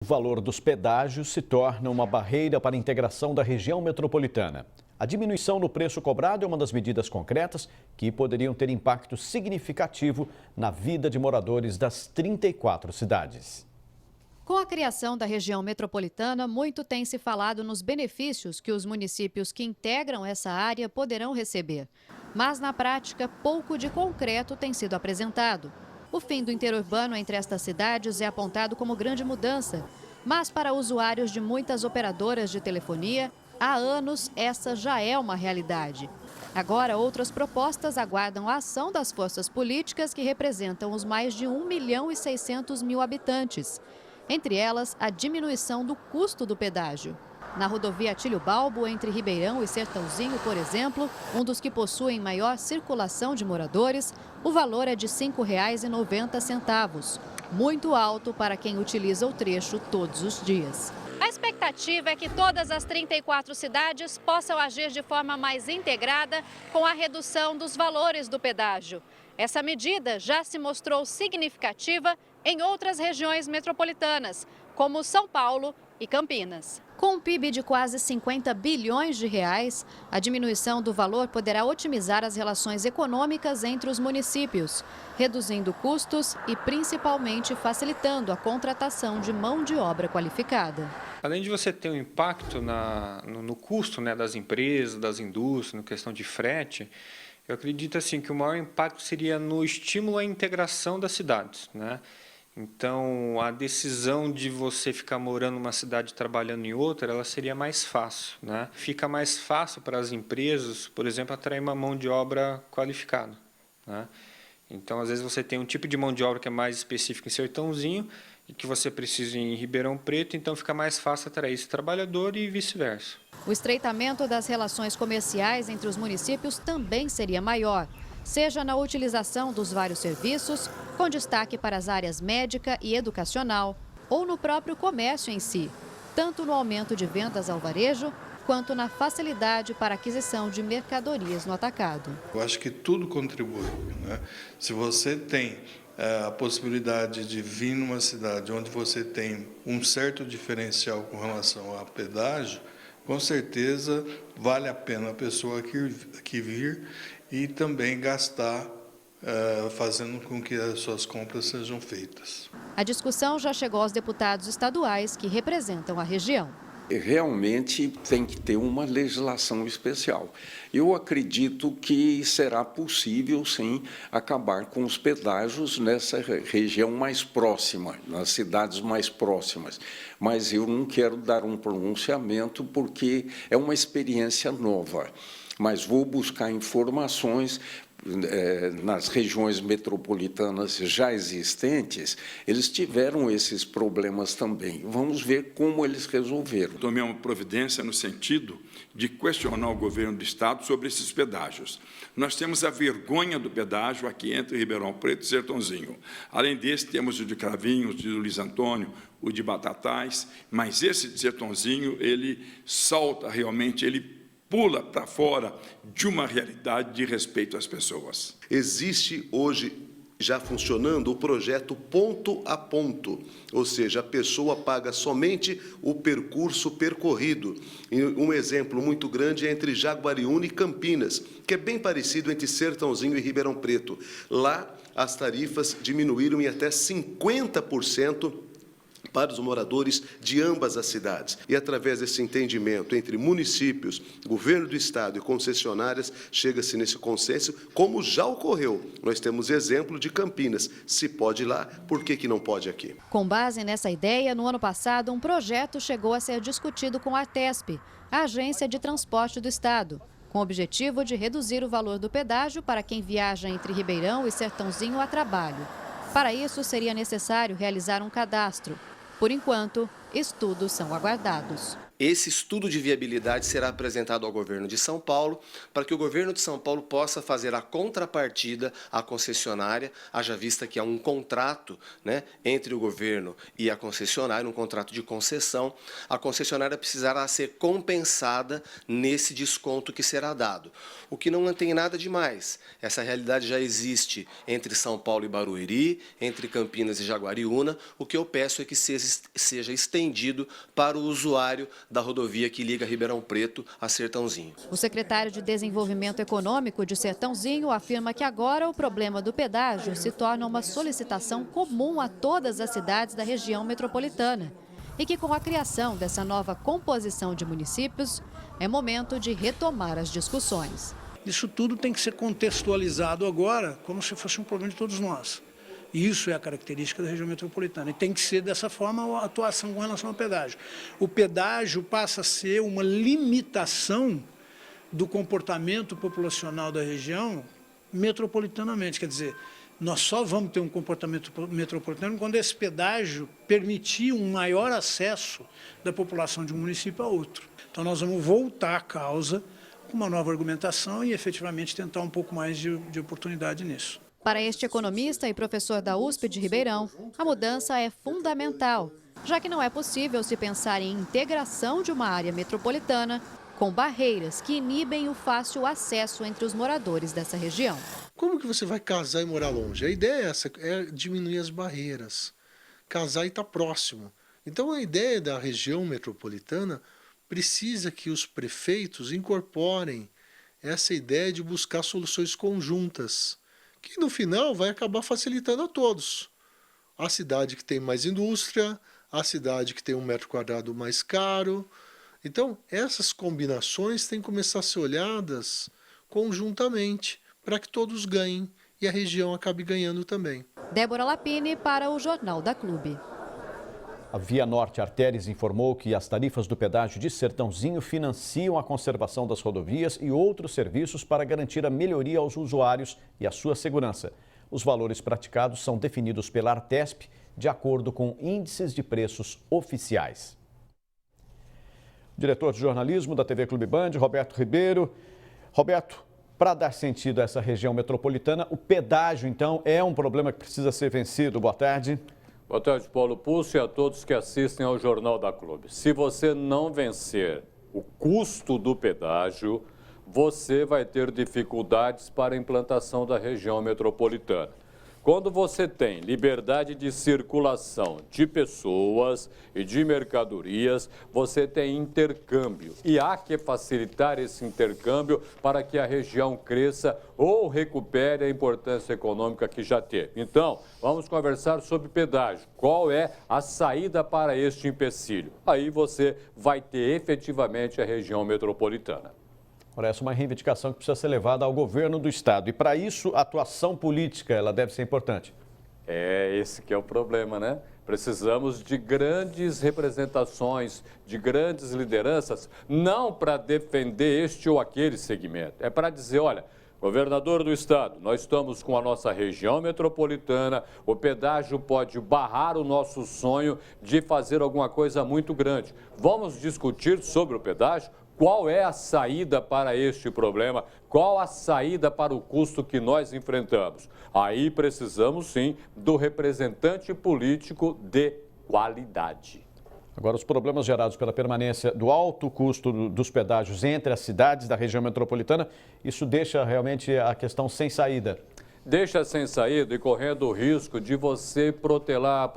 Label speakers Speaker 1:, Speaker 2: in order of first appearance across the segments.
Speaker 1: O valor dos pedágios se torna uma barreira para a integração da região metropolitana. A diminuição no preço cobrado é uma das medidas concretas que poderiam ter impacto significativo na vida de moradores das 34 cidades.
Speaker 2: Com a criação da região metropolitana, muito tem se falado nos benefícios que os municípios que integram essa área poderão receber. Mas, na prática, pouco de concreto tem sido apresentado. O fim do interurbano entre estas cidades é apontado como grande mudança. Mas, para usuários de muitas operadoras de telefonia, há anos essa já é uma realidade. Agora, outras propostas aguardam a ação das forças políticas que representam os mais de 1.600.000 habitantes. Entre elas, a diminuição do custo do pedágio. Na rodovia Atílio Balbo, entre Ribeirão e Sertãozinho, por exemplo, um dos que possuem maior circulação de moradores, o valor é de R$ 5,90, muito alto para quem utiliza o trecho todos os dias. A expectativa é que todas as 34 cidades possam agir de forma mais integrada com a redução dos valores do pedágio. Essa medida já se mostrou significativa em outras regiões metropolitanas, como São Paulo e Campinas. Com um PIB de quase 50 bilhões de reais, a diminuição do valor poderá otimizar as relações econômicas entre os municípios, reduzindo custos e principalmente facilitando a contratação de mão de obra qualificada.
Speaker 3: Além de você ter um impacto no custo, das empresas, das indústrias, na questão de frete, eu acredito assim, que o maior impacto seria no estímulo à integração das cidades, Então, a decisão de você ficar morando numa cidade e trabalhando em outra, ela seria mais fácil, Fica mais fácil para as empresas, por exemplo, atrair uma mão de obra qualificada, Então, às vezes você tem um tipo de mão de obra que é mais específica em Sertãozinho e que você precisa em Ribeirão Preto, então fica mais fácil atrair esse trabalhador e vice-versa.
Speaker 2: O estreitamento das relações comerciais entre os municípios também seria maior, seja na utilização dos vários serviços, com destaque para as áreas médica e educacional, ou no próprio comércio em si, tanto no aumento de vendas ao varejo, quanto na facilidade para a aquisição de mercadorias no atacado.
Speaker 4: Eu acho que tudo contribui, Se você tem a possibilidade de vir numa cidade onde você tem um certo diferencial com relação a pedágio, com certeza vale a pena a pessoa aqui vir e também gastar fazendo com que as suas compras sejam feitas.
Speaker 2: A discussão já chegou aos deputados estaduais que representam a região.
Speaker 5: Realmente tem que ter uma legislação especial. Eu acredito que será possível, sim, acabar com os pedágios nessa região mais próxima, nas cidades mais próximas. Mas eu não quero dar um pronunciamento porque é uma experiência nova. Mas vou buscar informações nas regiões metropolitanas já existentes, eles tiveram esses problemas também. Vamos ver como eles resolveram.
Speaker 6: Tomei uma providência no sentido de questionar o governo do Estado sobre esses pedágios. Nós temos a vergonha do pedágio aqui entre Ribeirão Preto e Sertãozinho. Além desse, temos o de Cravinhos, o de Luiz Antônio, o de Batatais, mas esse de Sertãozinho, ele salta realmente, ele pula para fora de uma realidade de respeito às pessoas.
Speaker 7: Existe hoje já funcionando o projeto ponto a ponto, ou seja, a pessoa paga somente o percurso percorrido. E um exemplo muito grande é entre Jaguariúna e Campinas, que é bem parecido entre Sertãozinho e Ribeirão Preto. Lá, as tarifas diminuíram em até 50% para os moradores de ambas as cidades. E através desse entendimento entre municípios, governo do Estado e concessionárias, chega-se nesse consenso, como já ocorreu. Nós temos exemplo de Campinas. Se pode ir lá, por que não pode aqui?
Speaker 2: Com base nessa ideia, no ano passado, um projeto chegou a ser discutido com a Artesp, a Agência de Transporte do Estado, com o objetivo de reduzir o valor do pedágio para quem viaja entre Ribeirão e Sertãozinho a trabalho. Para isso, seria necessário realizar um cadastro. Por enquanto, estudos são aguardados.
Speaker 8: Esse estudo de viabilidade será apresentado ao governo de São Paulo, para que o governo de São Paulo possa fazer a contrapartida à concessionária, haja vista que há um contrato, né, entre o governo e a concessionária, um contrato de concessão. A concessionária precisará ser compensada nesse desconto que será dado. O que não tem nada de mais. Essa realidade já existe entre São Paulo e Barueri, entre Campinas e Jaguariúna. O que eu peço é que seja estendido para o usuário da rodovia que liga Ribeirão Preto a Sertãozinho.
Speaker 2: O secretário de Desenvolvimento Econômico de Sertãozinho afirma que agora o problema do pedágio se torna uma solicitação comum a todas as cidades da região metropolitana e que, com a criação dessa nova composição de municípios, é momento de retomar as discussões.
Speaker 9: Isso tudo tem que ser contextualizado agora como se fosse um problema de todos nós. Isso é a característica da região metropolitana. E tem que ser dessa forma a atuação com relação ao pedágio. O pedágio passa a ser uma limitação do comportamento populacional da região metropolitanamente. Quer dizer, nós só vamos ter um comportamento metropolitano quando esse pedágio permitir um maior acesso da população de um município a outro. Então nós vamos voltar à causa com uma nova argumentação e efetivamente tentar um pouco mais de oportunidade nisso.
Speaker 2: Para este economista e professor da USP de Ribeirão, a mudança é fundamental, já que não é possível se pensar em integração de uma área metropolitana com barreiras que inibem o fácil acesso entre os moradores dessa região.
Speaker 10: Como que você vai casar e morar longe? A ideia é essa, é diminuir as barreiras, casar e estar próximo. Então a ideia da região metropolitana precisa que os prefeitos incorporem essa ideia de buscar soluções conjuntas, que no final vai acabar facilitando a todos. A cidade que tem mais indústria, a cidade que tem um metro quadrado mais caro. Então, essas combinações têm que começar a ser olhadas conjuntamente, para que todos ganhem e a região acabe ganhando também.
Speaker 2: Débora Lapini para o Jornal da Clube.
Speaker 1: A Via Norte Artérias informou que as tarifas do pedágio de Sertãozinho financiam a conservação das rodovias e outros serviços para garantir a melhoria aos usuários e a sua segurança. Os valores praticados são definidos pela Artesp de acordo com índices de preços oficiais. O diretor de jornalismo da TV Clube Band, Roberto Ribeiro. Roberto, para dar sentido a essa região metropolitana, o pedágio, então, é um problema que precisa ser vencido. Boa tarde.
Speaker 11: Boa tarde, Paulo Pulso, e a todos que assistem ao Jornal da Clube. Se você não vencer o custo do pedágio, você vai ter dificuldades para a implantação da região metropolitana. Quando você tem liberdade de circulação de pessoas e de mercadorias, você tem intercâmbio. E há que facilitar esse intercâmbio para que a região cresça ou recupere a importância econômica que já teve. Então, vamos conversar sobre pedágio. Qual é a saída para este empecilho? Aí você vai ter efetivamente a região metropolitana.
Speaker 1: Essa é uma reivindicação que precisa ser levada ao governo do estado. E para isso, a atuação política ela deve ser importante.
Speaker 11: Esse que é o problema, né? Precisamos de grandes representações, de grandes lideranças, não para defender este ou aquele segmento. É para dizer, olha, governador do estado, nós estamos com a nossa região metropolitana, o pedágio pode barrar o nosso sonho de fazer alguma coisa muito grande. Vamos discutir sobre o pedágio? Qual é a saída para este problema? Qual a saída para o custo que nós enfrentamos? Aí precisamos, sim, do representante político de qualidade.
Speaker 1: Agora, os problemas gerados pela permanência do alto custo dos pedágios entre as cidades da região metropolitana, isso deixa realmente a questão sem saída.
Speaker 11: Deixa sem saída e correndo o risco de você protelar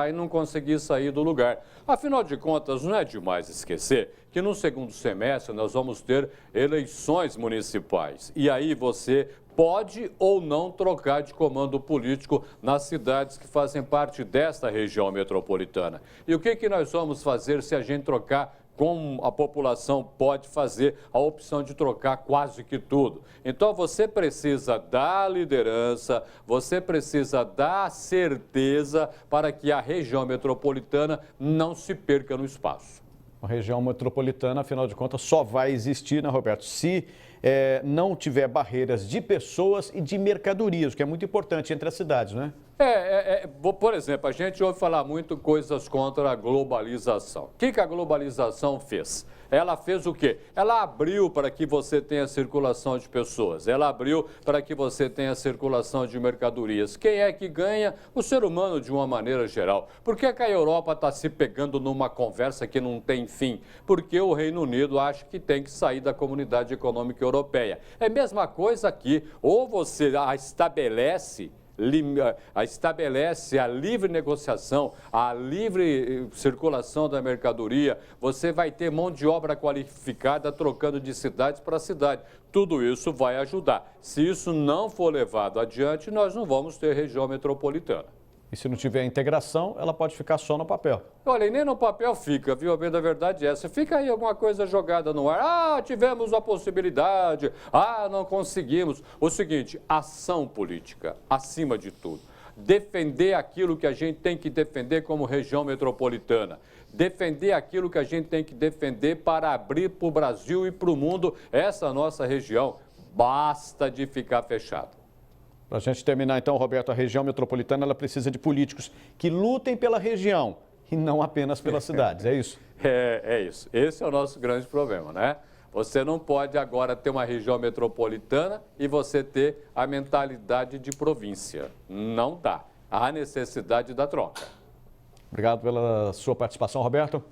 Speaker 11: e não conseguir sair do lugar. Afinal de contas, não é demais esquecer que no segundo semestre nós vamos ter eleições municipais. E aí você pode ou não trocar de comando político nas cidades que fazem parte desta região metropolitana. E o que nós vamos fazer se a gente trocar? Como a população pode fazer a opção de trocar quase que tudo. Então, você precisa dar liderança, você precisa dar certeza para que a região metropolitana não se perca no espaço.
Speaker 1: A região metropolitana, afinal de contas, só vai existir, né, Roberto, se não tiver barreiras de pessoas e de mercadorias, o que é muito importante entre as cidades, né?
Speaker 11: Por exemplo, a gente ouve falar muito coisas contra a globalização. O que a globalização fez? Ela fez o quê? Ela abriu para que você tenha circulação de pessoas, ela abriu para que você tenha circulação de mercadorias. Quem é que ganha? O ser humano de uma maneira geral. Por que a Europa está se pegando numa conversa que não tem fim? Porque o Reino Unido acha que tem que sair da Comunidade Econômica Europeia. É a mesma coisa aqui, ou você estabelece a livre negociação, a livre circulação da mercadoria, você vai ter mão de obra qualificada trocando de cidades para cidade. Tudo isso vai ajudar. Se isso não for levado adiante, nós não vamos ter região metropolitana.
Speaker 1: E se não tiver integração, ela pode ficar só no papel.
Speaker 11: Olha, e nem no papel fica, viu? A bem da verdade é essa. Fica aí alguma coisa jogada no ar. Ah, tivemos a possibilidade. Ah, não conseguimos. O seguinte, ação política, acima de tudo. Defender aquilo que a gente tem que defender como região metropolitana. Defender aquilo que a gente tem que defender para abrir para o Brasil e para o mundo essa nossa região. Basta de ficar fechado.
Speaker 1: Para a gente terminar, então, Roberto, a região metropolitana ela precisa de políticos que lutem pela região e não apenas pelas cidades, é isso?
Speaker 11: É isso. Esse é o nosso grande problema, né? Você não pode agora ter uma região metropolitana e você ter a mentalidade de província. Não dá. Há necessidade da troca.
Speaker 1: Obrigado pela sua participação, Roberto.